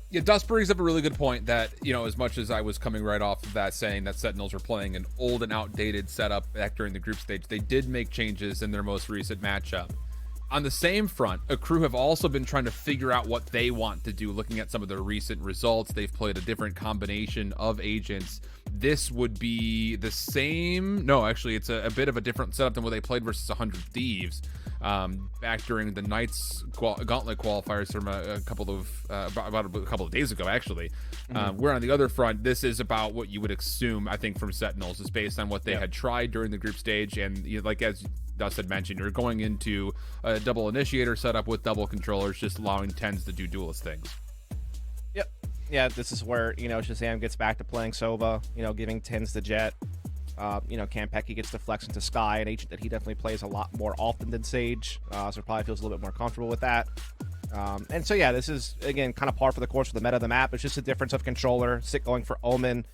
Yeah, Dust brings up a really good point that, you know, as much as I was coming right off of that saying that Sentinels were playing an old and outdated setup back during the group stage, they did make changes in their most recent matchup. On the same front, AKRW have also been trying to figure out what they want to do, looking at some of their recent results. They've played a different combination of agents. This would be the same. No, actually, it's a bit of a different setup than what they played versus 100 Thieves back during the Knights Gauntlet qualifiers from a couple of days ago, actually. Where on the other front, this is about what you would assume, I think, from Sentinels, is based on what they had tried during the group stage. And, you know, like as Dust had mentioned, you're going into a double initiator setup with double controllers, just allowing tens to do duelist things. Yep. Yeah, this is where, you know, Shazam gets back to playing Sova, you know, giving tens to Jet. You know, Campeki gets to flex into Sky, an agent that he definitely plays a lot more often than Sage, so probably feels a little bit more comfortable with that. And so, yeah, this is, again, kind of par for the course for the meta of the map. It's just a difference of controller. Sick going for Omen,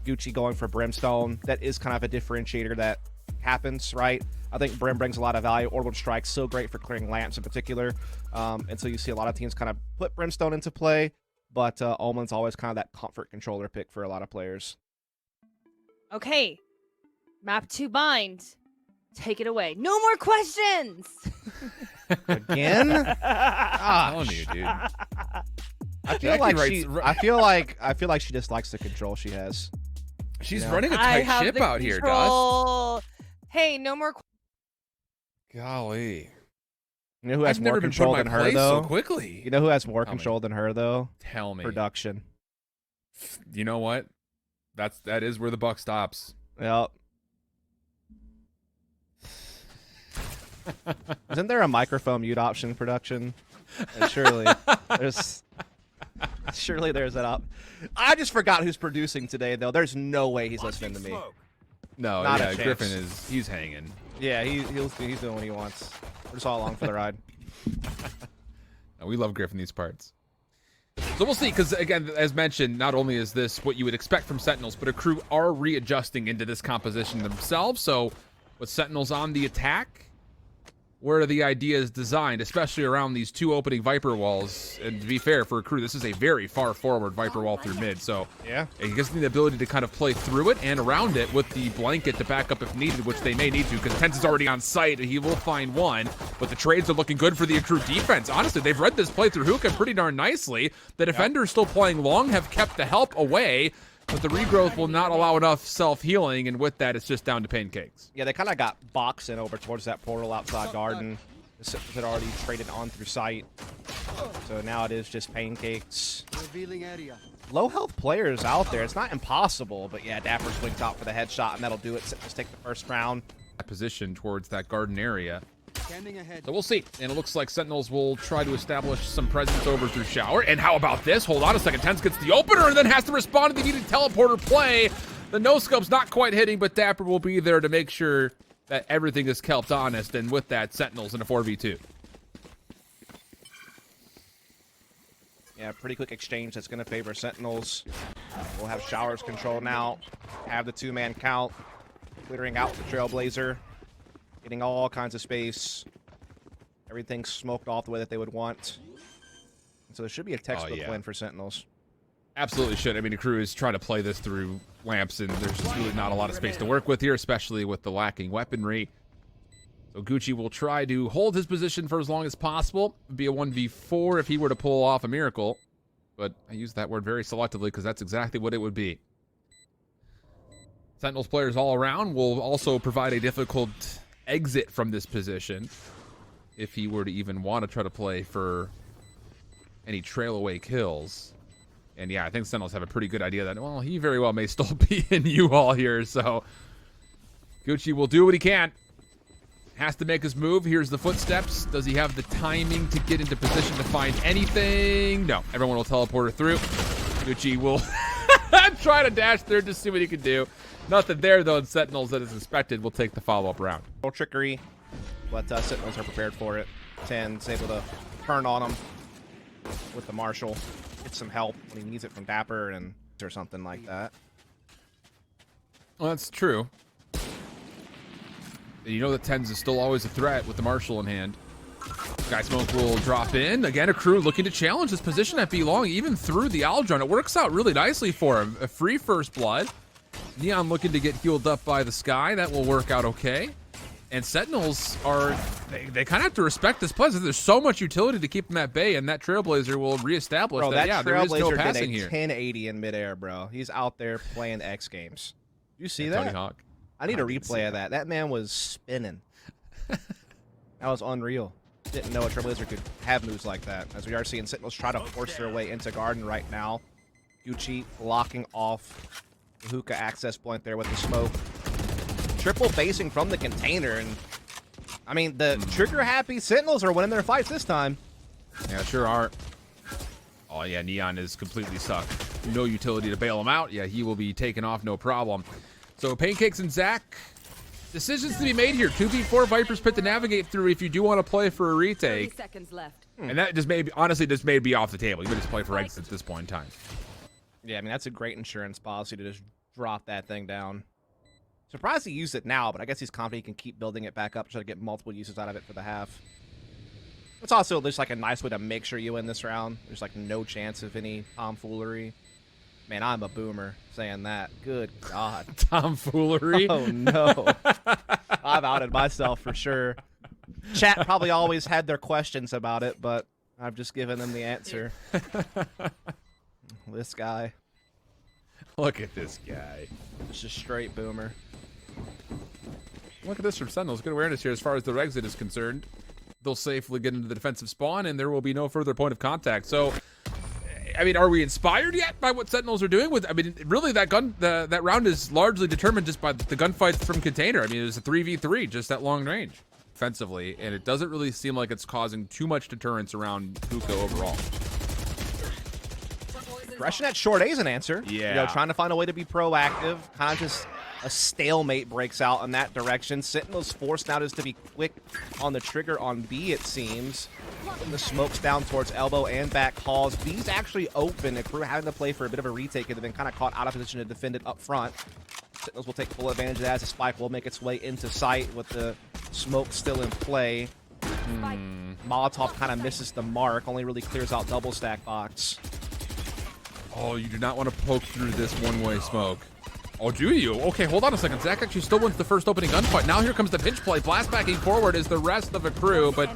Gucci going for Brimstone. That is kind of a differentiator that happens, right? I think Brim brings a lot of value. Orbital Strike, so great for clearing lamps in particular. And so you see a lot of teams kind of put Brimstone into play, but Omen's always kind of that comfort controller pick for a lot of players. Okay. Map 2 bind. Take it away. No more questions! Again? I'm telling you, dude. I feel like she just likes the control she has. She's running a tight ship out here, Dust. Hey, no more. Golly. You know who has more control than her, though? So quickly. You know who has more control than her, though? Tell me. Production. You know what? That is where the buck stops. Yep. Isn't there a microphone mute option, production? And surely there's that up. I just forgot who's producing today, though. There's no way he's listening to me. No, Not yeah, a chance. Griffin he's hanging. Yeah, he's doing what he wants. We're just all along for the ride. We love Griffin these parts. So we'll see, because again, as mentioned, not only is this what you would expect from Sentinels, but AKRW are readjusting into this composition themselves. So with Sentinels on the attack, where are the ideas designed, especially around these two opening Viper walls? And to be fair, for AKRW, this is a very far forward Viper wall through mid. So yeah, it gives them the ability to kind of play through it and around it with the blanket to back up if needed, which they may need to, because Tense is already on site and he will find one. But the trades are looking good for the AKRW defense. Honestly, they've read this play through Hookah pretty darn nicely. The defenders still playing long have kept the help away, but the regrowth will not allow enough self-healing, and with that, it's just down to pancakes. Yeah, they kind of got boxing over towards that portal outside Garden. Had already traded on through sight. So now it is just pancakes. Low health players out there. It's not impossible, but yeah, Dapper's wing top for the headshot, and that'll do it. Just take the first round. Position towards that Garden area. So we'll see. And it looks like Sentinels will try to establish some presence over through Shower. And how about this? Hold on a second. Tense gets the opener and then has to respond to the needed teleporter play. The no-scope's not quite hitting, but Dapper will be there to make sure that everything is kept honest. And with that, Sentinels in a 4v2. Yeah, pretty quick exchange that's going to favor Sentinels. We'll have Shower's control now. Have the two-man count. Clearing out the Trailblazer. Getting all kinds of space. Everything's smoked off the way that they would want. And so there should be a textbook win for Sentinels. Absolutely should. I mean, the crew is trying to play this through lamps, and there's just really not a lot of space to work with here, especially with the lacking weaponry. So Gucci will try to hold his position for as long as possible. It'd be a 1v4 if he were to pull off a miracle. But I use that word very selectively because that's exactly what it would be. Sentinels players all around will also provide a difficult exit from this position if he were to even want to try to play for any trail away kills. And yeah, I think Sentinels have a pretty good idea that, well, he very well may still be in U-Haul here. So Gucci will do what he can. Has to make his move. Here's the footsteps. Does he have the timing to get into position to find anything? No. Everyone will teleport through. Gucci will try to dash there, just see what he can do. Nothing there, though, and Sentinels, that is expected, will take the follow-up round. No trickery, but Sentinels are prepared for it. Ten's able to turn on him with the Marshal. Get some help when he needs it from Dapper and or something like that. Well, that's true. And you know that Tens is still always a threat with the Marshal in hand. Sky Smoke will drop in. Again, a crew looking to challenge this position at B long, even through the Aldron. It works out really nicely for him. A free first blood. Neon looking to get healed up by the Sky. That will work out okay. And Sentinels are, they kind of have to respect this play. There's so much utility to keep them at bay, and that Trailblazer will reestablish Bro, that, yeah, there is no Trailblazer passing did a here. 1080 in midair, bro. He's out there playing X Games. You see that? Tony Hawk. I need a replay of that. That man was spinning. That was unreal. Didn't know a Trailblazer could have moves like that. As we are seeing Sentinels try to force their way into Garden right now. Gucci blocking off the hookah access point there with the smoke. Triple basing from the container, and I mean, the trigger-happy Sentinels are winning their fights this time. Yeah, sure are. Oh, yeah, Neon is completely sucked. No utility to bail him out. Yeah, he will be taken off, no problem. So, Pancakes and Zach, decisions to be made here. 2v4 Viper's Pit to navigate through if you do want to play for a retake. 30 seconds left. And that just may be, honestly, just may be off the table. You may just play for exits at this point in time. Yeah, I mean, that's a great insurance policy to just drop that thing down. Surprised he used it now, but I guess he's confident he can keep building it back up, try to get multiple uses out of it for the half. It's also just like a nice way to make sure you win this round. There's like no chance of any tomfoolery. Man, I'm a boomer saying that. Good God. Tomfoolery? Oh, no. I've outed myself for sure. Chat probably always had their questions about it, but I've just given them the answer. This guy. Look at this guy. Just a straight boomer. Look at this from Sentinels. Good awareness here as far as the exit is concerned. They'll safely get into the defensive spawn, and there will be no further point of contact. So, I mean, are we inspired yet by what Sentinels are doing? I mean, really, that round is largely determined just by the gunfights from Container. I mean, it was a 3v3, just at long range, defensively, and it doesn't really seem like it's causing too much deterrence around Hookah overall. Rushing at short A is an answer. Yeah. You know, trying to find a way to be proactive. Kind of just a stalemate breaks out in that direction. Sentinel's force now is to be quick on the trigger on B, it seems. Putting the smokes down towards elbow and back halls. B's actually open. A crew having to play for a bit of a retake. They've been kind of caught out of position to defend it up front. Sentinels will take full advantage of that as the spike will make its way into sight with the smoke still in play. Molotov kind of misses the mark. Only really clears out double stack box. Oh, you do not want to poke through this one-way smoke. Oh, do you? Okay, hold on a second. Zach actually still wins the first opening gunfight. Now here comes the pinch play. Blast backing forward is the rest of a crew, but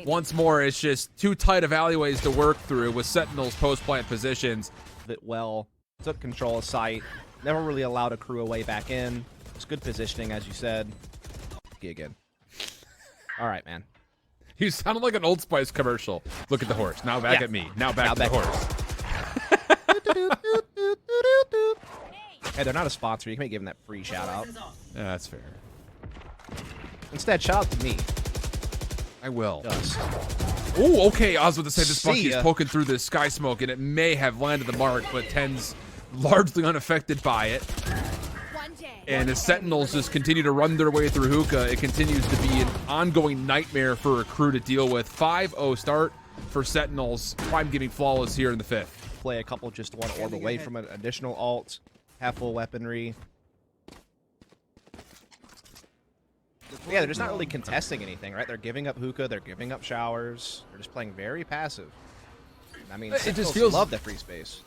once more, it's just too tight of alleyways to work through with Sentinels post-plant positions. It well, took control of sight. Never really allowed a crew away back in. It's good positioning, as you said. Again. All right, man. You sounded like an Old Spice commercial. Look at the horse. Now back at me. Now back to the horse. Hey, they're not a sponsor. You can't give them that free shout out. Yeah, that's fair. Instead, shout out to me. I will. Does. Oh, okay. I was about to say this See Bucky is ya. poking through this sky smoke, and it may have landed the mark, but Ten's largely unaffected by it. And as Sentinels just continue to run their way through Hookah, it continues to be an ongoing nightmare for a crew to deal with. 5-0 start for Sentinels. Prime giving flawless here in the fifth. Play a couple just one orb away from an additional alt. Have full weaponry. Yeah, they're just not really contesting anything, right? They're giving up hookah. They're giving up showers. They're just playing very passive. I mean, It just feels- love the free space.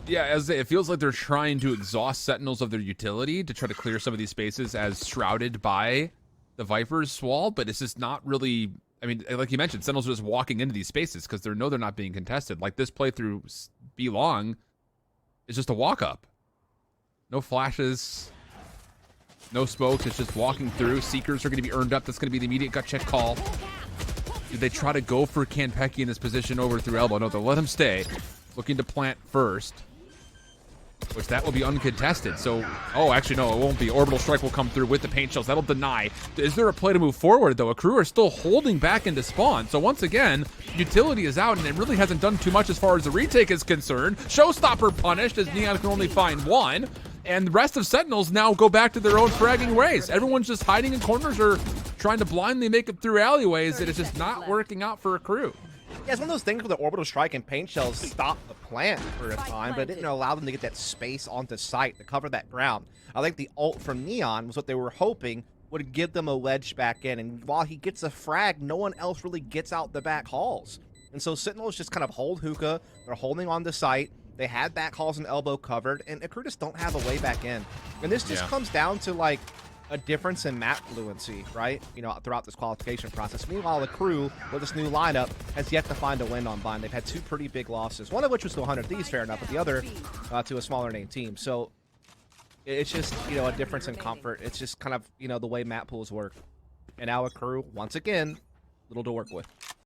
Yeah, it feels like they're trying to exhaust Sentinels of their utility to try to clear some of these spaces as shrouded by the Viper's wall, but it's just not really... I mean, like you mentioned, Sentinels are just walking into these spaces because they know they're not being contested. Like this playthrough B long is just a walk-up. No flashes, no smokes. It's just walking through. Seekers are going to be earned up. That's going to be the immediate gut check call. Do they try to go for Kanpeki in this position over through elbow? No, they'll let him stay. Looking to plant first, which that will be uncontested. So, oh, actually, no, it won't be. Orbital Strike will come through with the paint shells. That'll deny. Is there a play to move forward, though? A crew are still holding back into spawn. So, once again, utility is out, and it really hasn't done too much as far as the retake is concerned. Showstopper punished as Neon can only find one. And the rest of Sentinels now go back to their own fragging ways. Everyone's just hiding in corners or trying to blindly make it through alleyways. It is just not working out for a crew. Yeah, it's one of those things where the orbital strike and paint shells stopped the plant for a time, but it didn't allow them to get that space onto site to cover that ground. I think the ult from Neon was what they were hoping would give them a wedge back in. And while he gets a frag, no one else really gets out the back halls. And so Sentinels just kind of hold hookah. They're holding on the site. They had back halls and elbow covered, and AKRW just don't have a way back in. And this just comes down to, like, a difference in map fluency, right? You know, throughout this qualification process. Meanwhile, the crew, with this new lineup, has yet to find a win on Bind. They've had 2 pretty big losses, one of which was to 100 Thieves, fair enough, but the other to a smaller name team. So it's just, you know, a difference in comfort. It's just kind of, you know, the way map pools work. And now AKRW, once again, little to work with.